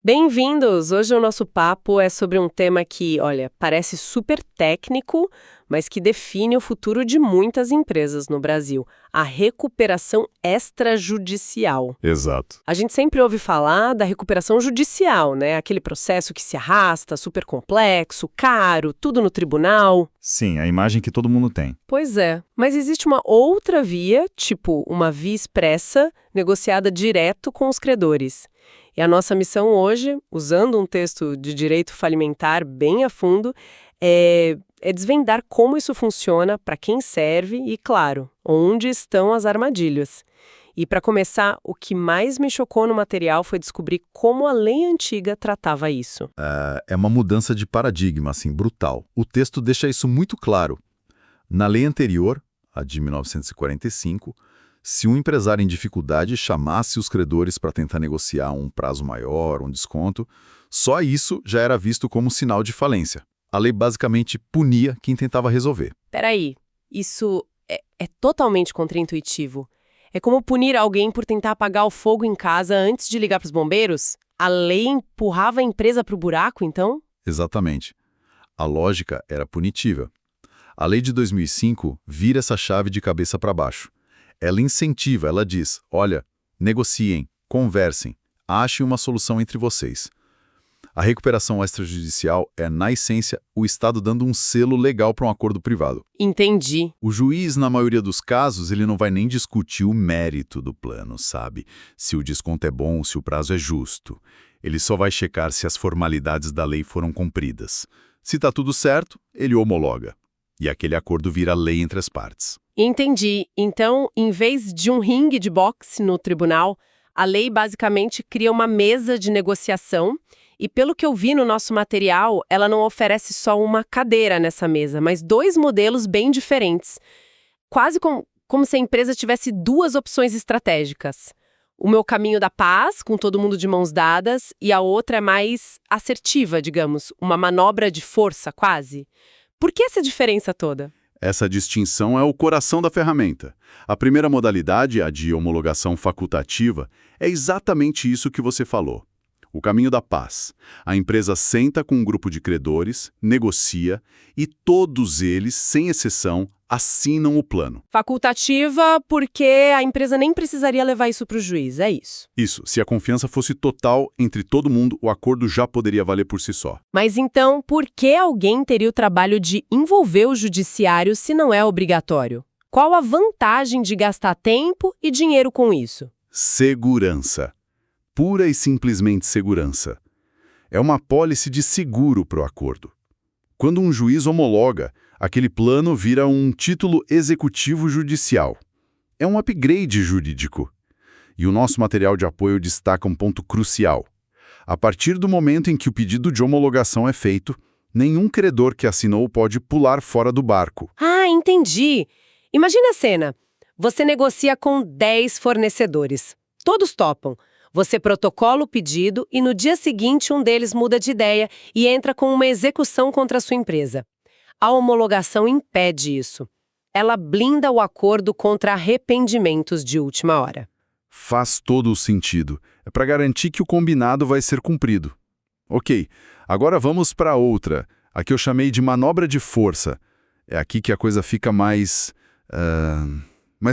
Bem-vindos! Hoje o nosso papo é sobre um tema que, olha, parece super técnico, mas que define o futuro de muitas empresas no Brasil: a recuperação extrajudicial. Exato. A gente sempre ouve falar da recuperação judicial, né? Aquele processo que se arrasta, super complexo, caro, tudo no tribunal. Sim, a imagem que todo mundo tem. Pois é, mas existe uma outra via, tipo uma via expressa, negociada direto com os credores. E a nossa missão hoje, usando um texto de direito falimentar bem a fundo, é desvendar como isso funciona, para quem serve e, claro, onde estão as armadilhas. E, para começar, o que mais me chocou no material foi descobrir como a lei antiga tratava isso. É uma mudança de paradigma, assim, brutal. O texto deixa isso muito claro. Na lei anterior, a de 1945, se um empresário em dificuldade chamasse os credores para tentar negociar um prazo maior, um desconto, só isso já era visto como sinal de falência. A lei basicamente punia quem tentava resolver. Peraí, isso é totalmente contraintuitivo. É como punir alguém por tentar apagar o fogo em casa antes de ligar para os bombeiros? A lei empurrava a empresa para o buraco, então? Exatamente. A lógica era punitiva. A lei de 2005 vira essa chave de cabeça para baixo. Ela incentiva, ela diz, olha, negociem, conversem, achem uma solução entre vocês. A recuperação extrajudicial é, na essência, o Estado dando um selo legal para um acordo privado. Entendi. O juiz, na maioria dos casos, ele não vai nem discutir o mérito do plano, sabe? Se o desconto é bom, se o prazo é justo. Ele só vai checar se as formalidades da lei foram cumpridas. Se está tudo certo, ele homologa. E aquele acordo vira lei entre as partes. Entendi. Então, em vez de um ringue de boxe no tribunal, a lei basicamente cria uma mesa de negociação e, pelo que eu vi no nosso material, ela não oferece só uma cadeira nessa mesa, mas dois modelos bem diferentes. Quase como se a empresa tivesse duas opções estratégicas. O meu caminho da paz, com todo mundo de mãos dadas, e a outra é mais assertiva, digamos, uma manobra de força, quase. Por que essa diferença toda? Essa distinção é o coração da ferramenta. A primeira modalidade, a de homologação facultativa, é exatamente isso que você falou. O caminho da paz. A empresa senta com um grupo de credores, negocia e todos eles, sem exceção, assinam o plano. Facultativa porque a empresa nem precisaria levar isso para o juiz, é isso. Isso, se a confiança fosse total entre todo mundo, o acordo já poderia valer por si só. Mas então, por que alguém teria o trabalho de envolver o judiciário se não é obrigatório? Qual a vantagem de gastar tempo e dinheiro com isso? Segurança. Pura e simplesmente segurança. É uma apólice de seguro para o acordo. Quando um juiz homologa, aquele plano vira um título executivo judicial. É um upgrade jurídico. E o nosso material de apoio destaca um ponto crucial. A partir do momento em que o pedido de homologação é feito, nenhum credor que assinou pode pular fora do barco. Ah, entendi. Imagina a cena. Você negocia com 10 fornecedores. Todos topam. Você protocola o pedido e no dia seguinte um deles muda de ideia e entra com uma execução contra a sua empresa. A homologação impede isso. Ela blinda o acordo contra arrependimentos de última hora. Faz todo o sentido. É para garantir que o combinado vai ser cumprido. Ok, agora vamos para outra. A que eu chamei de manobra de força. É aqui que a coisa fica mais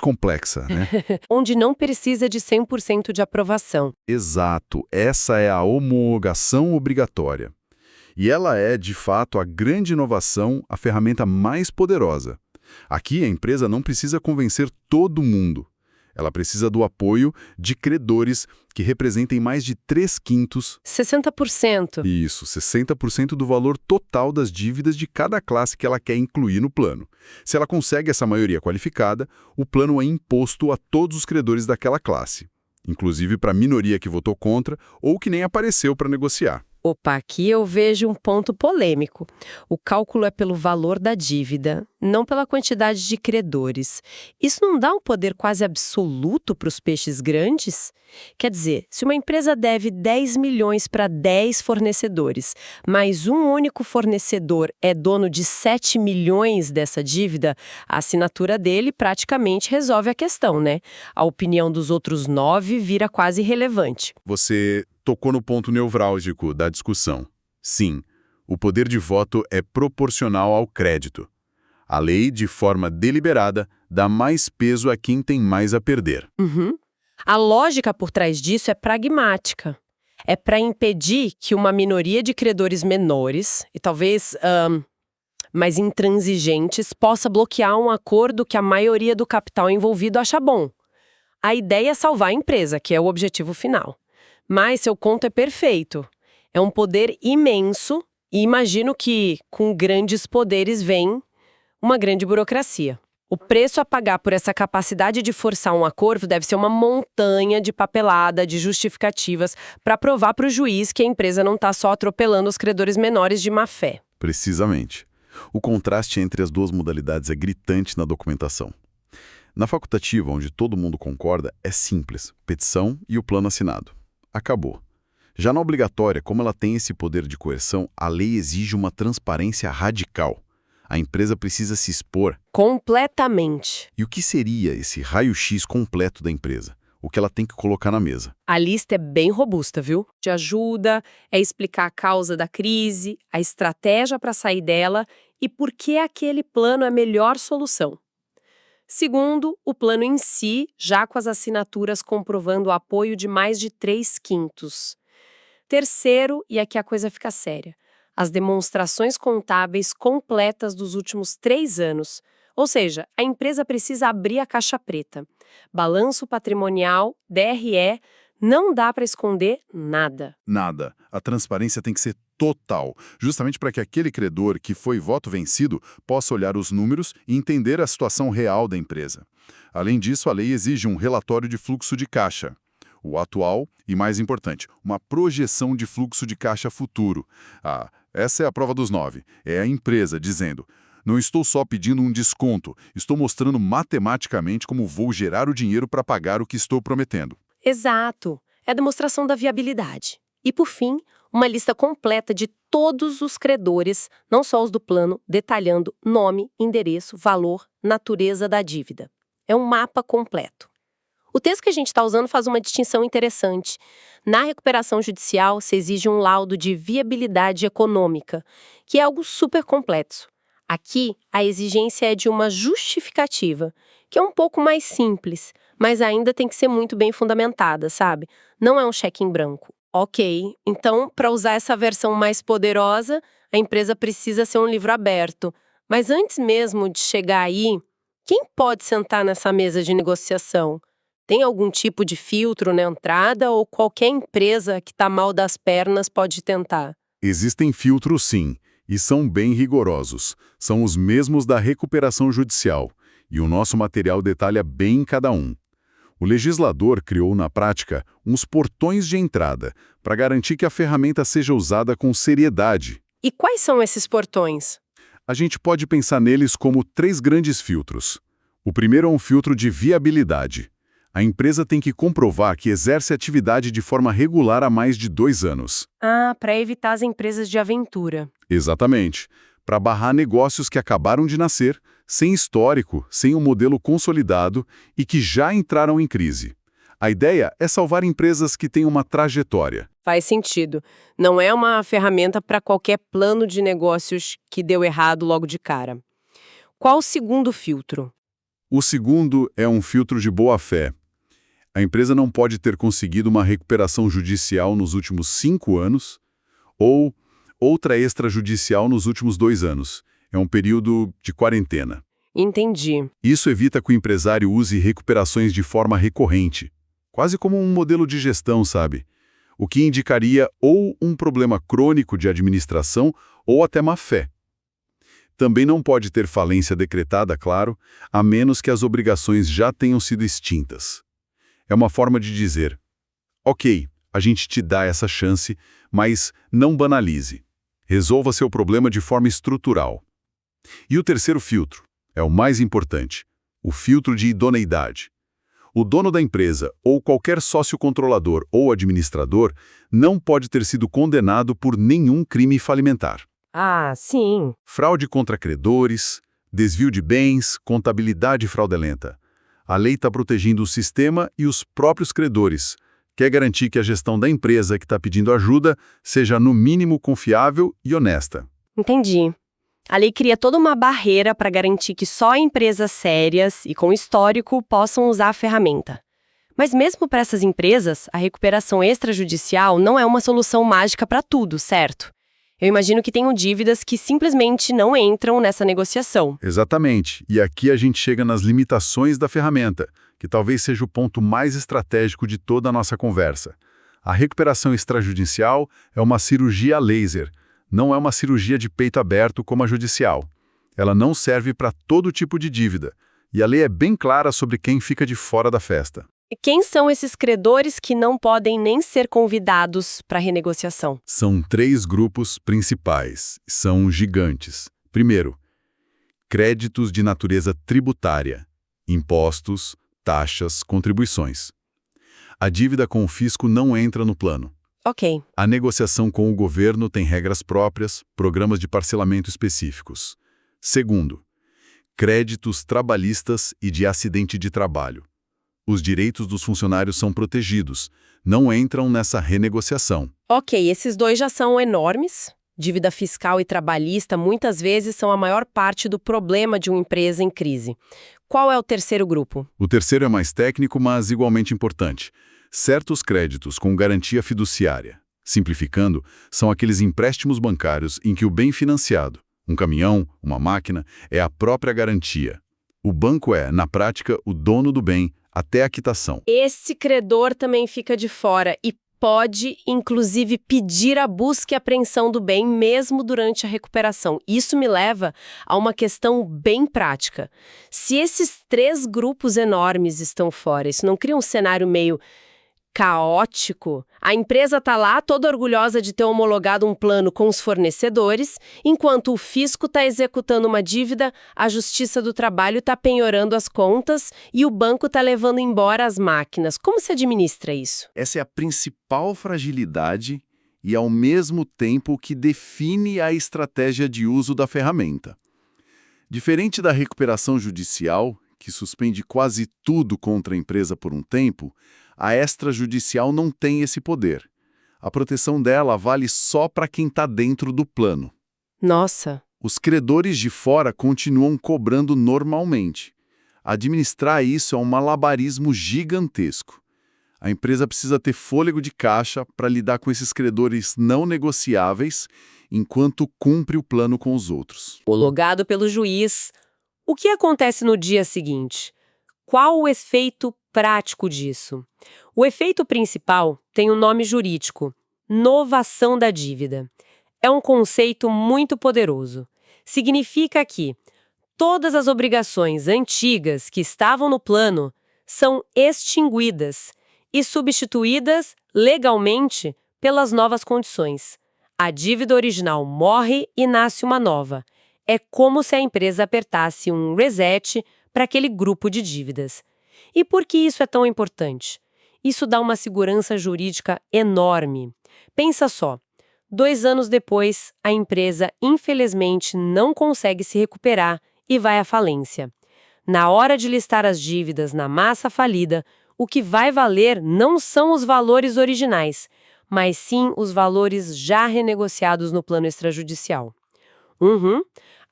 complexa, né? Onde não precisa de 100% de aprovação. Exato, essa é a homologação obrigatória. E ela é, de fato, a grande inovação, a ferramenta mais poderosa. Aqui a empresa não precisa convencer todo mundo. Ela precisa do apoio de credores que representem mais de 3/5. 60%. Isso, 60% do valor total das dívidas de cada classe que ela quer incluir no plano. Se ela consegue essa maioria qualificada, o plano é imposto a todos os credores daquela classe, inclusive para a minoria que votou contra ou que nem apareceu para negociar. Opa, aqui eu vejo um ponto polêmico. O cálculo é pelo valor da dívida, não pela quantidade de credores. Isso não dá um poder quase absoluto para os peixes grandes? Quer dizer, se uma empresa deve 10 milhões para 10 fornecedores, mas um único fornecedor é dono de 7 milhões dessa dívida, a assinatura dele praticamente resolve a questão, né? A opinião dos outros 9 vira quase irrelevante. Você tocou no ponto nevrálgico da discussão. Sim, o poder de voto é proporcional ao crédito. A lei, de forma deliberada, dá mais peso a quem tem mais a perder. Uhum. A lógica por trás disso é pragmática. É para impedir que uma minoria de credores menores, e talvez mais intransigentes, possa bloquear um acordo que a maioria do capital envolvido acha bom. A ideia é salvar a empresa, que é o objetivo final. Mas seu conto é perfeito. É um poder imenso e imagino que, com grandes poderes, vem uma grande burocracia. O preço a pagar por essa capacidade de forçar um acordo deve ser uma montanha de papelada, de justificativas, para provar para o juiz que a empresa não está só atropelando os credores menores de má fé. Precisamente. O contraste entre as duas modalidades é gritante na documentação. Na facultativa, onde todo mundo concorda, é simples, petição e o plano assinado. Acabou. Já na obrigatória, como ela tem esse poder de coerção, a lei exige uma transparência radical. A empresa precisa se expor. Completamente. E o que seria esse raio-x completo da empresa? O que ela tem que colocar na mesa? A lista é bem robusta, viu? Te ajuda, explicar a causa da crise, a estratégia para sair dela e por que aquele plano é a melhor solução. Segundo, o plano em si, já com as assinaturas comprovando o apoio de mais de 3/5. Terceiro, e aqui a coisa fica séria, as demonstrações contábeis completas dos últimos 3 anos. Ou seja, a empresa precisa abrir a caixa preta. Balanço patrimonial, DRE, não dá para esconder nada. Nada. A transparência tem que ser total, justamente para que aquele credor que foi voto vencido possa olhar os números e entender a situação real da empresa. Além disso, a lei exige um relatório de fluxo de caixa. O atual e, mais importante, uma projeção de fluxo de caixa futuro. Essa é a prova dos 9. É a empresa dizendo: não estou só pedindo um desconto, estou mostrando matematicamente como vou gerar o dinheiro para pagar o que estou prometendo. Exato. É a demonstração da viabilidade. E, por fim, uma lista completa de todos os credores, não só os do plano, detalhando nome, endereço, valor, natureza da dívida. É um mapa completo. O texto que a gente está usando faz uma distinção interessante. Na recuperação judicial, se exige um laudo de viabilidade econômica, que é algo super complexo. Aqui, a exigência é de uma justificativa, que é um pouco mais simples, mas ainda tem que ser muito bem fundamentada, sabe? Não é um cheque em branco. Ok, então, para usar essa versão mais poderosa, a empresa precisa ser um livro aberto. Mas antes mesmo de chegar aí, quem pode sentar nessa mesa de negociação? Tem algum tipo de filtro na entrada ou qualquer empresa que está mal das pernas pode tentar? Existem filtros, sim, e são bem rigorosos. São os mesmos da recuperação judicial, e o nosso material detalha bem cada um. O legislador criou, na prática, uns portões de entrada para garantir que a ferramenta seja usada com seriedade. E quais são esses portões? A gente pode pensar neles como 3 grandes filtros. O primeiro é um filtro de viabilidade. A empresa tem que comprovar que exerce atividade de forma regular há mais de 2 anos. Para evitar as empresas de aventura. Exatamente. Para barrar negócios que acabaram de nascer, sem histórico, sem um modelo consolidado e que já entraram em crise. A ideia é salvar empresas que têm uma trajetória. Faz sentido. Não é uma ferramenta para qualquer plano de negócios que deu errado logo de cara. Qual o segundo filtro? O segundo é um filtro de boa-fé. A empresa não pode ter conseguido uma recuperação judicial nos últimos 5 anos ou outra extrajudicial nos últimos 2 anos. É um período de quarentena. Entendi. Isso evita que o empresário use recuperações de forma recorrente, quase como um modelo de gestão, sabe? O que indicaria ou um problema crônico de administração ou até má-fé. Também não pode ter falência decretada, claro, a menos que as obrigações já tenham sido extintas. É uma forma de dizer: ok, a gente te dá essa chance, mas não banalize. Resolva seu problema de forma estrutural. E o terceiro filtro é o mais importante, o filtro de idoneidade. O dono da empresa, ou qualquer sócio controlador ou administrador, não pode ter sido condenado por nenhum crime falimentar. Sim. Fraude contra credores, desvio de bens, contabilidade fraudulenta. A lei está protegendo o sistema e os próprios credores. quer garantir que a gestão da empresa que está pedindo ajuda seja, no mínimo, confiável e honesta. Entendi. A lei cria toda uma barreira para garantir que só empresas sérias e com histórico possam usar a ferramenta. Mas mesmo para essas empresas, a recuperação extrajudicial não é uma solução mágica para tudo, certo? Eu imagino que tenham dívidas que simplesmente não entram nessa negociação. Exatamente. E aqui a gente chega nas limitações da ferramenta, que talvez seja o ponto mais estratégico de toda a nossa conversa. A recuperação extrajudicial é uma cirurgia a laser, não é uma cirurgia de peito aberto como a judicial. Ela não serve para todo tipo de dívida, e a lei é bem clara sobre quem fica de fora da festa. E quem são esses credores que não podem nem ser convidados para renegociação? São 3 grupos principais, são gigantes. Primeiro, créditos de natureza tributária, impostos, taxas, contribuições. A dívida com o fisco não entra no plano. Ok. A negociação com o governo tem regras próprias, programas de parcelamento específicos. Segundo, créditos trabalhistas e de acidente de trabalho. Os direitos dos funcionários são protegidos, não entram nessa renegociação. Ok, esses dois já são enormes. Dívida fiscal e trabalhista muitas vezes são a maior parte do problema de uma empresa em crise. Qual é o terceiro grupo? O terceiro é mais técnico, mas igualmente importante. Certos créditos com garantia fiduciária. Simplificando, são aqueles empréstimos bancários em que o bem financiado, um caminhão, uma máquina, é a própria garantia. O banco é, na prática, o dono do bem, até a quitação. Esse credor também fica de fora e pode, inclusive, pedir a busca e apreensão do bem mesmo durante a recuperação. Isso me leva a uma questão bem prática. Se esses 3 grupos enormes estão fora, isso não cria um cenário meio caótico? A empresa está lá toda orgulhosa de ter homologado um plano com os fornecedores, enquanto o fisco está executando uma dívida, a Justiça do Trabalho está penhorando as contas e o banco está levando embora as máquinas. Como se administra isso? Essa é a principal fragilidade e, ao mesmo tempo, o que define a estratégia de uso da ferramenta. Diferente da recuperação judicial, que suspende quase tudo contra a empresa por um tempo, a extrajudicial não tem esse poder. A proteção dela vale só para quem está dentro do plano. Nossa! Os credores de fora continuam cobrando normalmente. Administrar isso é um malabarismo gigantesco. A empresa precisa ter fôlego de caixa para lidar com esses credores não negociáveis enquanto cumpre o plano com os outros. Homologado pelo juiz. O que acontece no dia seguinte? Qual o efeito prático disso? O efeito principal tem um nome jurídico: novação da dívida. É um conceito muito poderoso. Significa que todas as obrigações antigas que estavam no plano são extinguidas e substituídas legalmente pelas novas condições. A dívida original morre e nasce uma nova. É como se a empresa apertasse um reset para aquele grupo de dívidas. E por que isso é tão importante? Isso dá uma segurança jurídica enorme. Pensa só, 2 anos depois, a empresa infelizmente não consegue se recuperar e vai à falência. Na hora de listar as dívidas na massa falida, o que vai valer não são os valores originais, mas sim os valores já renegociados no plano extrajudicial.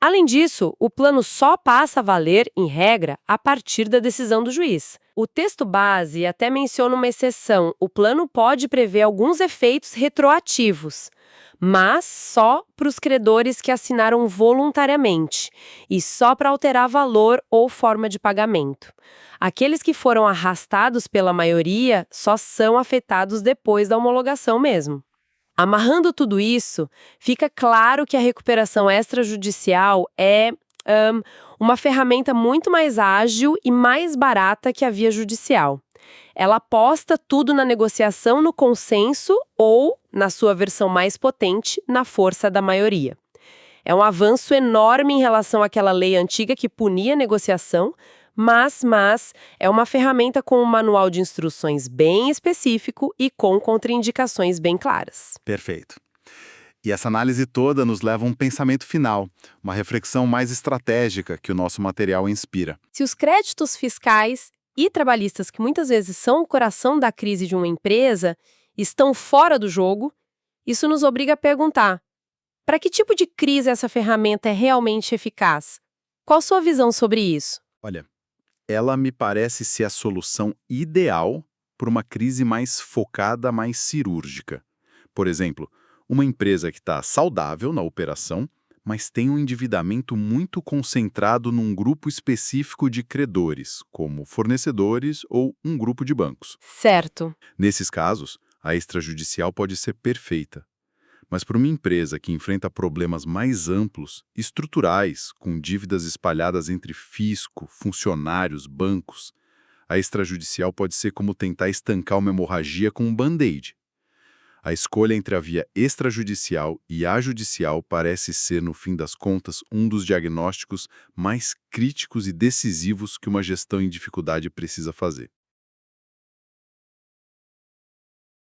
Além disso, o plano só passa a valer, em regra, a partir da decisão do juiz. O texto base até menciona uma exceção: o plano pode prever alguns efeitos retroativos, mas só para os credores que assinaram voluntariamente e só para alterar valor ou forma de pagamento. Aqueles que foram arrastados pela maioria só são afetados depois da homologação mesmo. Amarrando tudo isso, fica claro que a recuperação extrajudicial é uma ferramenta muito mais ágil e mais barata que a via judicial. Ela aposta tudo na negociação, no consenso ou, na sua versão mais potente, na força da maioria. É um avanço enorme em relação àquela lei antiga que punia a negociação, mas é uma ferramenta com um manual de instruções bem específico e com contraindicações bem claras. Perfeito. E essa análise toda nos leva a um pensamento final, uma reflexão mais estratégica que o nosso material inspira. Se os créditos fiscais e trabalhistas, que muitas vezes são o coração da crise de uma empresa, estão fora do jogo, isso nos obriga a perguntar: para que tipo de crise essa ferramenta é realmente eficaz? Qual sua visão sobre isso? Olha, ela me parece ser a solução ideal para uma crise mais focada, mais cirúrgica. Por exemplo, uma empresa que está saudável na operação, mas tem um endividamento muito concentrado num grupo específico de credores, como fornecedores ou um grupo de bancos. Certo. Nesses casos, a extrajudicial pode ser perfeita. Mas para uma empresa que enfrenta problemas mais amplos, estruturais, com dívidas espalhadas entre fisco, funcionários, bancos, a extrajudicial pode ser como tentar estancar uma hemorragia com um band-aid. A escolha entre a via extrajudicial e a judicial parece ser, no fim das contas, um dos diagnósticos mais críticos e decisivos que uma gestão em dificuldade precisa fazer.